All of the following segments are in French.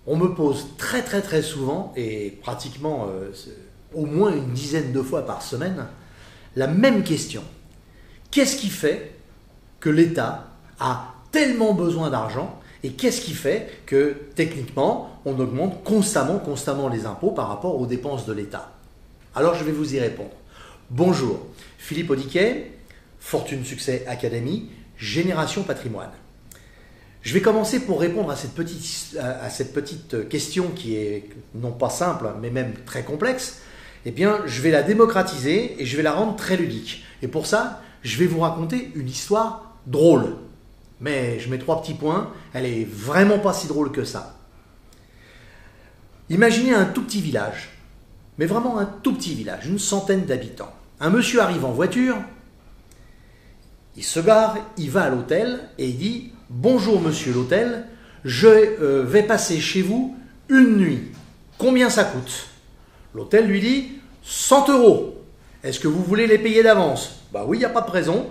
On me pose très souvent, et pratiquement au moins une dizaine de fois par semaine, la même question. Qu'est-ce qui fait que l'État a tellement besoin d'argent et qu'est-ce qui fait que techniquement on augmente constamment les impôts par rapport aux dépenses de l'État? Alors je vais vous y répondre. Bonjour, Philippe Audiquet, Fortune Succès Academy, Génération Patrimoine. Je vais commencer pour répondre à cette petite question qui est non pas simple, mais même très complexe. Eh bien, je vais la démocratiser et je vais la rendre très ludique. Et pour ça, je vais vous raconter une histoire drôle. Mais je mets 3 petits points, elle est vraiment pas si drôle que ça. Imaginez un tout petit village, mais vraiment un tout petit village, une centaine d'habitants. Un monsieur arrive en voiture, il se gare, il va à l'hôtel et il dit « Bonjour monsieur l'hôtel, je vais passer chez vous une nuit. Combien ça coûte ?» L'hôtel lui dit « 100 €. Est-ce que vous voulez les payer d'avance ?» Bah oui, il n'y a pas de raison,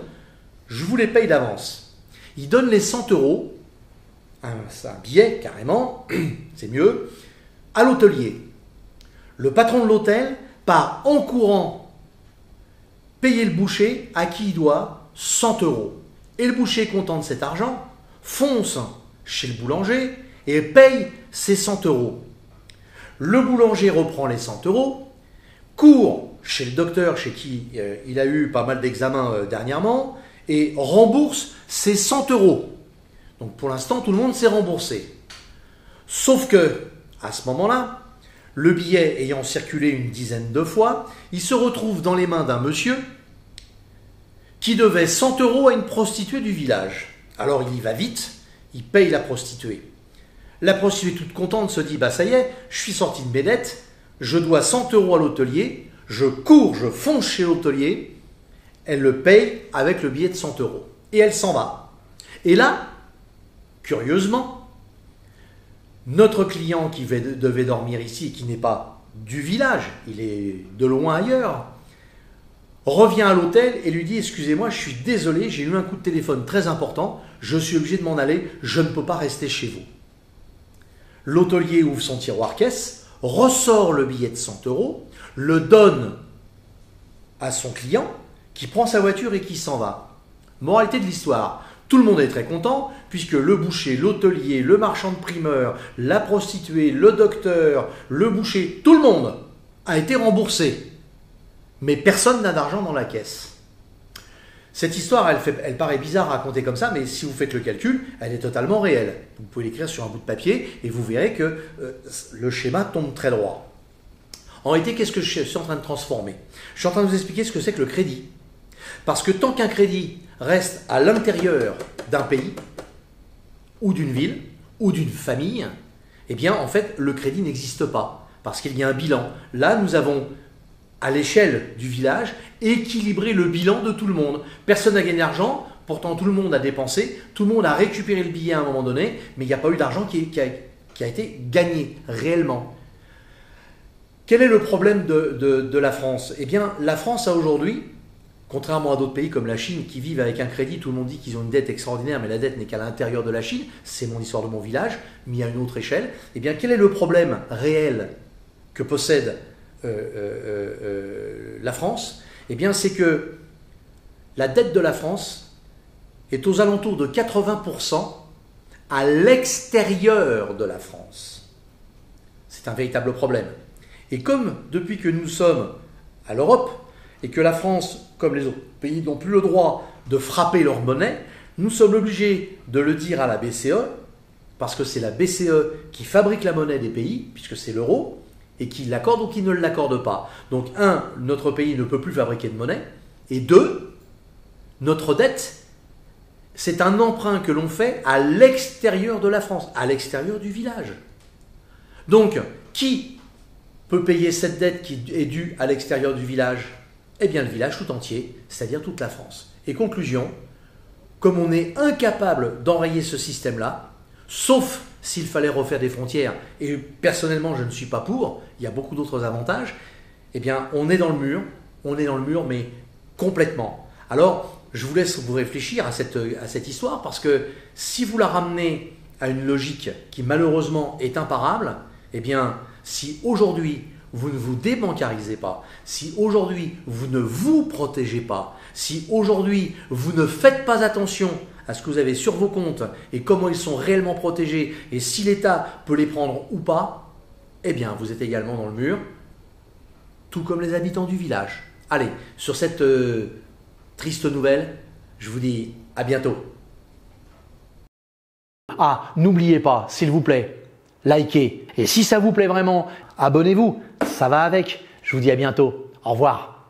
je vous les paye d'avance. Il donne les 100 €, c'est un billet carrément, c'est mieux, à l'hôtelier. Le patron de l'hôtel part en courant payer le boucher à qui il doit 100 €. Et le boucher, content de cet argent, fonce chez le boulanger et paye ses 100 €. Le boulanger reprend les 100 €, court chez le docteur chez qui il a eu pas mal d'examens dernièrement et rembourse ses 100 €. Donc pour l'instant, tout le monde s'est remboursé. Sauf que, à ce moment-là, le billet ayant circulé une dizaine de fois, il se retrouve dans les mains d'un monsieur qui devait 100 € à une prostituée du village. Alors il y va vite, il paye la prostituée. La prostituée toute contente se dit « Bah ça y est, je suis sorti de mes dettes, je dois 100 € à l'hôtelier, je cours, je fonce chez l'hôtelier, elle le paye avec le billet de 100 €. Et elle s'en va. Et là, curieusement, notre client qui devait dormir ici, qui n'est pas du village, il est de loin ailleurs, revient à l'hôtel et lui dit « Excusez-moi, je suis désolé, j'ai eu un coup de téléphone très important, je suis obligé de m'en aller, je ne peux pas rester chez vous. » L'hôtelier ouvre son tiroir-caisse, ressort le billet de 100 €, le donne à son client, qui prend sa voiture et qui s'en va. Moralité de l'histoire, tout le monde est très content, puisque le boucher, l'hôtelier, le marchand de primeurs, la prostituée, le docteur, le boucher, tout le monde a été remboursé. Mais personne n'a d'argent dans la caisse. Cette histoire, elle paraît bizarre à raconter comme ça, mais si vous faites le calcul, elle est totalement réelle. Vous pouvez l'écrire sur un bout de papier et vous verrez que le schéma tombe très droit. En réalité, qu'est-ce que je suis en train de transformer? Je suis en train de vous expliquer ce que c'est que le crédit. Parce que tant qu'un crédit reste à l'intérieur d'un pays, ou d'une ville, ou d'une famille, eh bien, en fait, le crédit n'existe pas. Parce qu'il y a un bilan. Là, nous avons, à l'échelle du village, équilibré le bilan de tout le monde. Personne n'a gagné d'argent, pourtant tout le monde a dépensé, tout le monde a récupéré le billet à un moment donné, mais il n'y a pas eu d'argent qui a été gagné réellement. Quel est le problème de la France? Eh bien, la France a aujourd'hui, contrairement à d'autres pays comme la Chine qui vivent avec un crédit, tout le monde dit qu'ils ont une dette extraordinaire, mais la dette n'est qu'à l'intérieur de la Chine, c'est mon histoire de mon village, mis à une autre échelle. Eh bien, quel est le problème réel que possède la France? Eh bien, c'est que la dette de la France est aux alentours de 80% à l'extérieur de la France. C'est un véritable problème. Et comme depuis que nous sommes à l'Europe, et que la France, comme les autres pays, n'ont plus le droit de frapper leur monnaie, nous sommes obligés de le dire à la BCE, parce que c'est la BCE qui fabrique la monnaie des pays, puisque c'est l'euro, et qui l'accorde ou qui ne l'accorde pas. Donc, un, notre pays ne peut plus fabriquer de monnaie, et deux, notre dette, c'est un emprunt que l'on fait à l'extérieur de la France, à l'extérieur du village. Donc, qui peut payer cette dette qui est due à l'extérieur du village? Eh bien, le village tout entier, c'est-à-dire toute la France. Et conclusion, comme on est incapable d'enrayer ce système-là, sauf s'il fallait refaire des frontières, et personnellement je ne suis pas pour, il y a beaucoup d'autres avantages, eh bien on est dans le mur, mais complètement. Alors, je vous laisse vous réfléchir à cette histoire, parce que si vous la ramenez à une logique qui malheureusement est imparable, eh bien, si aujourd'hui vous ne vous débancarisez pas, si aujourd'hui vous ne vous protégez pas, si aujourd'hui vous ne faites pas attention à ce que vous avez sur vos comptes et comment ils sont réellement protégés et si l'État peut les prendre ou pas, eh bien vous êtes également dans le mur, tout comme les habitants du village. Allez, sur cette triste nouvelle, je vous dis à bientôt. Ah, n'oubliez pas, s'il vous plaît, likez. Et si ça vous plaît vraiment, abonnez-vous. Ça va avec. Je vous dis à bientôt. Au revoir.